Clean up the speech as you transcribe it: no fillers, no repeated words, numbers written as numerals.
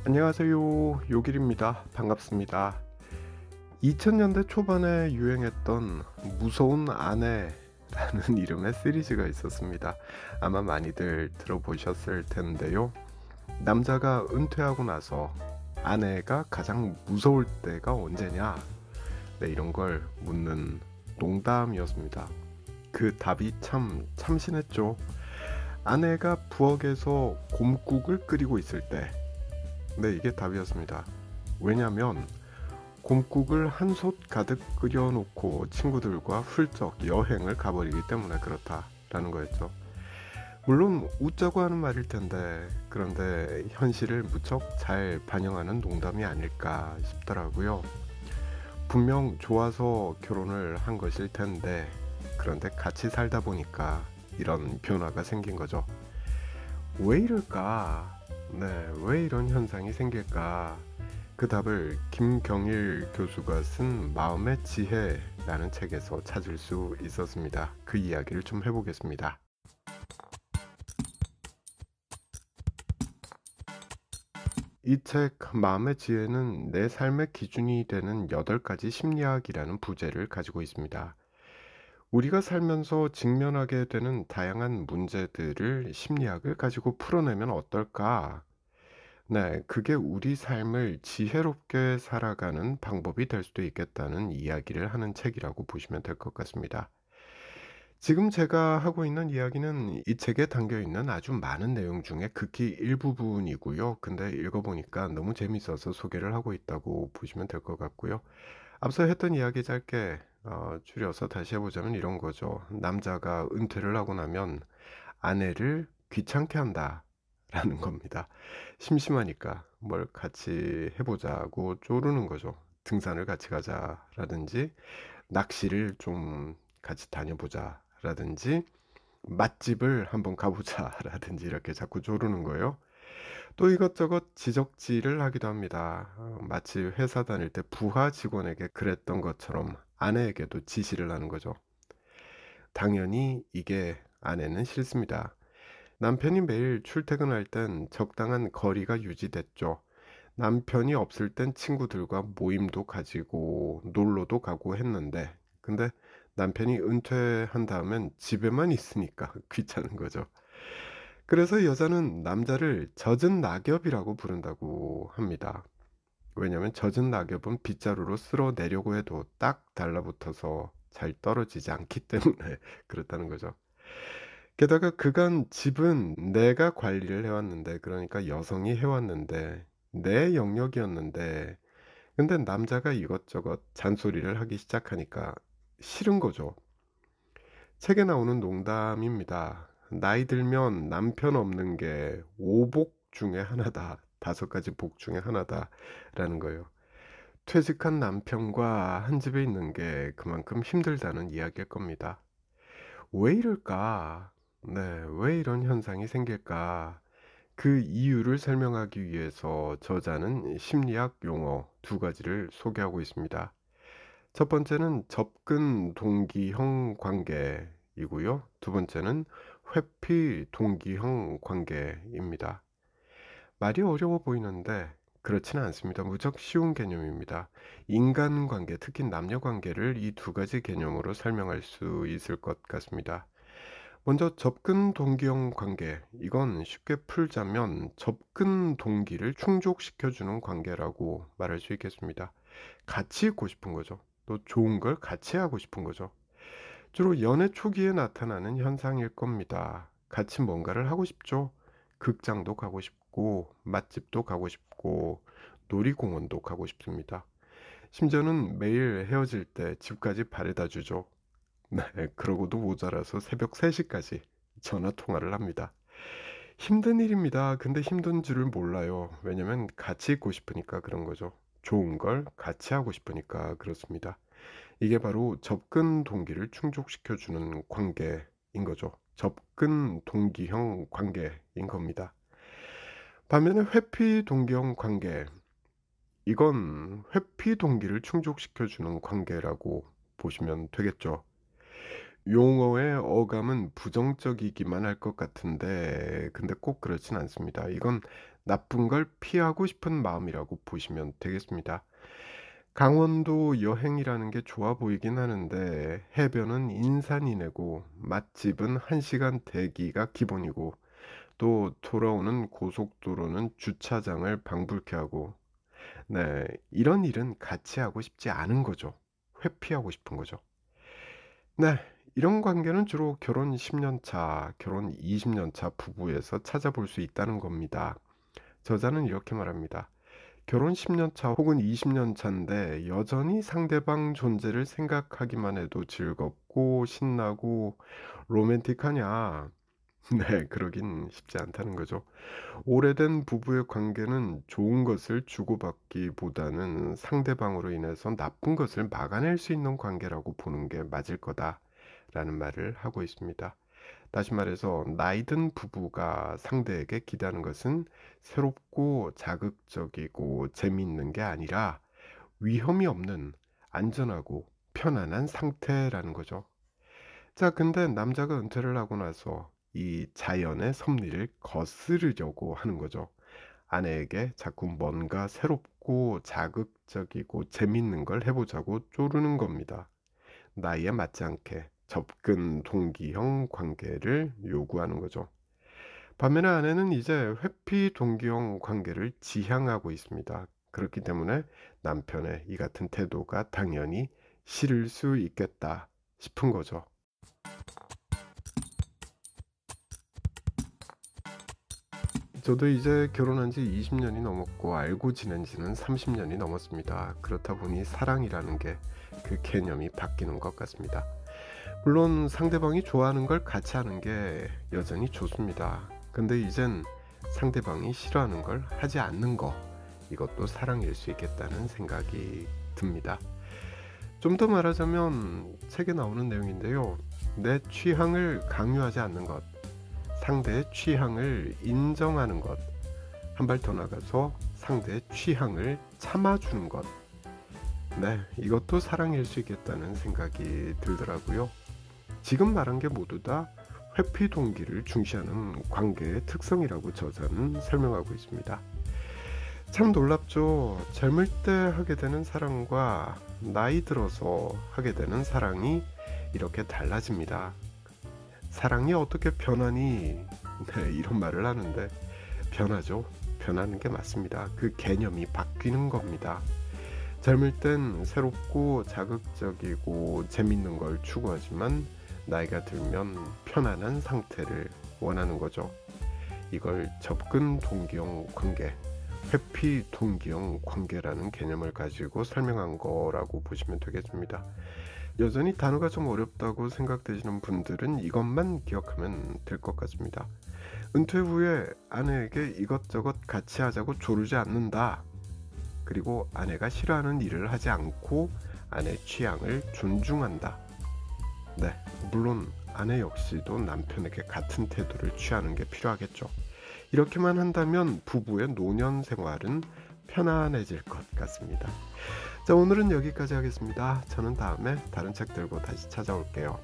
안녕하세요. 요길입니다. 반갑습니다. 2000년대 초반에 유행했던 무서운 아내라는 이름의 시리즈가 있었습니다. 아마 많이들 들어보셨을 텐데요. 남자가 은퇴하고 나서 아내가 가장 무서울 때가 언제냐? 네, 이런 걸 묻는 농담이었습니다. 그 답이 참 참신했죠. 아내가 부엌에서 곰국을 끓이고 있을 때, 네, 이게 답이었습니다. 왜냐면 곰국을 한 솥 가득 끓여놓고 친구들과 훌쩍 여행을 가버리기 때문에 그렇다라는 거였죠. 물론 웃자고 하는 말일 텐데, 그런데 현실을 무척 잘 반영하는 농담이 아닐까 싶더라고요. 분명 좋아서 결혼을 한 것일 텐데, 그런데 같이 살다 보니까 이런 변화가 생긴 거죠. 왜 이럴까? 네, 왜 이런 현상이 생길까? 그 답을 김경일 교수가 쓴 마음의 지혜라는 책에서 찾을 수 있었습니다. 그 이야기를 좀 해보겠습니다. 이 책 마음의 지혜는 내 삶의 기준이 되는 8가지 심리학이라는 부제를 가지고 있습니다. 우리가 살면서 직면하게 되는 다양한 문제들을 심리학을 가지고 풀어내면 어떨까? 네, 그게 우리 삶을 지혜롭게 살아가는 방법이 될 수도 있겠다는 이야기를 하는 책이라고 보시면 될 것 같습니다. 지금 제가 하고 있는 이야기는 이 책에 담겨 있는 아주 많은 내용 중에 극히 일부분이고요. 근데 읽어보니까 너무 재밌어서 소개를 하고 있다고 보시면 될 것 같고요. 앞서 했던 이야기 짧게 줄여서 다시 해보자면 이런 거죠. 남자가 은퇴를 하고 나면 아내를 귀찮게 한다 라는 겁니다. 심심하니까 뭘 같이 해보자고 쪼르는 거죠. 등산을 같이 가자라든지 낚시를 좀 같이 다녀보자라든지 맛집을 한번 가보자라든지 이렇게 자꾸 조르는 거예요. 또 이것저것 지적질을 하기도 합니다. 마치 회사 다닐 때 부하 직원에게 그랬던 것처럼 아내에게도 지시를 하는 거죠. 당연히 이게 아내는 싫습니다. 남편이 매일 출퇴근할 땐 적당한 거리가 유지됐죠. 남편이 없을 땐 친구들과 모임도 가지고 놀러도 가고 했는데, 근데 남편이 은퇴한 다음엔 집에만 있으니까 귀찮은 거죠. 그래서 여자는 남자를 젖은 낙엽이라고 부른다고 합니다. 왜냐면 젖은 낙엽은 빗자루로 쓸어내려고 해도 딱 달라붙어서 잘 떨어지지 않기 때문에 그렇다는 거죠. 게다가 그간 집은 내가 관리를 해왔는데, 그러니까 여성이 해왔는데, 내 영역이었는데, 근데 남자가 이것저것 잔소리를 하기 시작하니까 싫은 거죠. 책에 나오는 농담입니다. 나이 들면 남편 없는 게 오복 중에 하나다. 5가지 복 중에 하나다. 라는 거예요. 퇴직한 남편과 한 집에 있는 게 그만큼 힘들다는 이야기일 겁니다. 왜 이럴까? 네, 왜 이런 현상이 생길까? 그 이유를 설명하기 위해서 저자는 심리학 용어 2가지를 소개하고 있습니다. 첫 번째는 접근 동기형 관계이고요. 두 번째는 회피 동기형 관계입니다. 말이 어려워 보이는데 그렇지는 않습니다. 무척 쉬운 개념입니다. 인간관계, 특히 남녀관계를 이 2가지 개념으로 설명할 수 있을 것 같습니다. 먼저 접근 동기형 관계. 이건 쉽게 풀자면 접근 동기를 충족시켜주는 관계라고 말할 수 있겠습니다. 같이 있고 싶은 거죠. 또 좋은 걸 같이 하고 싶은 거죠. 주로 연애 초기에 나타나는 현상일 겁니다. 같이 뭔가를 하고 싶죠. 극장도 가고 싶고, 맛집도 가고 싶고, 놀이공원도 가고 싶습니다. 심지어는 매일 헤어질 때 집까지 바래다 주죠. 네, 그러고도 모자라서 새벽 3시까지 전화 통화를 합니다. 힘든 일입니다. 근데 힘든 줄을 몰라요. 왜냐면 같이 있고 싶으니까 그런 거죠. 좋은 걸 같이 하고 싶으니까 그렇습니다. 이게 바로 접근 동기를 충족시켜주는 관계인 거죠. 접근 동기형 관계인 겁니다. 반면에 회피 동기형 관계, 이건 회피 동기를 충족시켜주는 관계라고 보시면 되겠죠. 용어의 어감은 부정적이기만 할 것 같은데 근데 꼭 그렇진 않습니다. 이건 나쁜 걸 피하고 싶은 마음이라고 보시면 되겠습니다. 강원도 여행이라는 게 좋아 보이긴 하는데 해변은 인산이네고 맛집은 1시간 대기가 기본이고 또 돌아오는 고속도로는 주차장을 방불케 하고 네, 이런 일은 같이 하고 싶지 않은 거죠. 회피하고 싶은 거죠. 네. 이런 관계는 주로 결혼 10년 차, 결혼 20년 차 부부에서 찾아볼 수 있다는 겁니다. 저자는 이렇게 말합니다. 결혼 10년 차 혹은 20년 차인데 여전히 상대방 존재를 생각하기만 해도 즐겁고 신나고 로맨틱하냐? 네, 그러긴 쉽지 않다는 거죠. 오래된 부부의 관계는 좋은 것을 주고받기보다는 상대방으로 인해서 나쁜 것을 막아낼 수 있는 관계라고 보는 게 맞을 거다라는 말을 하고 있습니다. 다시 말해서 나이 든 부부가 상대에게 기대하는 것은 새롭고 자극적이고 재미있는 게 아니라 위험이 없는 안전하고 편안한 상태라는 거죠. 자, 근데 남자가 은퇴를 하고 나서 이 자연의 섭리를 거스르려고 하는 거죠. 아내에게 자꾸 뭔가 새롭고 자극적이고 재밌는 걸 해보자고 쪼르는 겁니다. 나이에 맞지 않게 접근 동기형 관계를 요구하는 거죠. 반면에 아내는 이제 회피 동기형 관계를 지향하고 있습니다. 그렇기 때문에 남편의 이 같은 태도가 당연히 싫을 수 있겠다 싶은 거죠. 저도 이제 결혼한 지 20년이 넘었고 알고 지낸 지는 30년이 넘었습니다. 그렇다 보니 사랑이라는 게 그 개념이 바뀌는 것 같습니다. 물론 상대방이 좋아하는 걸 같이 하는 게 여전히 좋습니다. 근데 이젠 상대방이 싫어하는 걸 하지 않는 거, 이것도 사랑일 수 있겠다는 생각이 듭니다. 좀 더 말하자면 책에 나오는 내용인데요. 내 취향을 강요하지 않는 것, 상대의 취향을 인정하는 것, 한 발 더 나가서 상대의 취향을 참아주는 것. 네, 이것도 사랑일 수 있겠다는 생각이 들더라고요. 지금 말한 게 모두 다 회피 동기를 중시하는 관계의 특성이라고 저자는 설명하고 있습니다. 참 놀랍죠. 젊을 때 하게 되는 사랑과 나이 들어서 하게 되는 사랑이 이렇게 달라집니다. 사랑이 어떻게 변하니? 네, 이런 말을 하는데 변하죠. 변하는 게 맞습니다. 그 개념이 바뀌는 겁니다. 젊을 땐 새롭고 자극적이고 재밌는 걸 추구하지만 나이가 들면 편안한 상태를 원하는 거죠. 이걸 접근 동기형 관계, 회피 동기형 관계라는 개념을 가지고 설명한 거라고 보시면 되겠습니다. 여전히 단어가 좀 어렵다고 생각되시는 분들은 이것만 기억하면 될 것 같습니다. 은퇴 후에 아내에게 이것저것 같이 하자고 조르지 않는다. 그리고 아내가 싫어하는 일을 하지 않고 아내 취향을 존중한다. 네, 물론 아내 역시도 남편에게 같은 태도를 취하는 게 필요하겠죠. 이렇게만 한다면 부부의 노년 생활은 편안해질 것 같습니다. 자, 오늘은 여기까지 하겠습니다. 저는 다음에 다른 책 들고 다시 찾아올게요.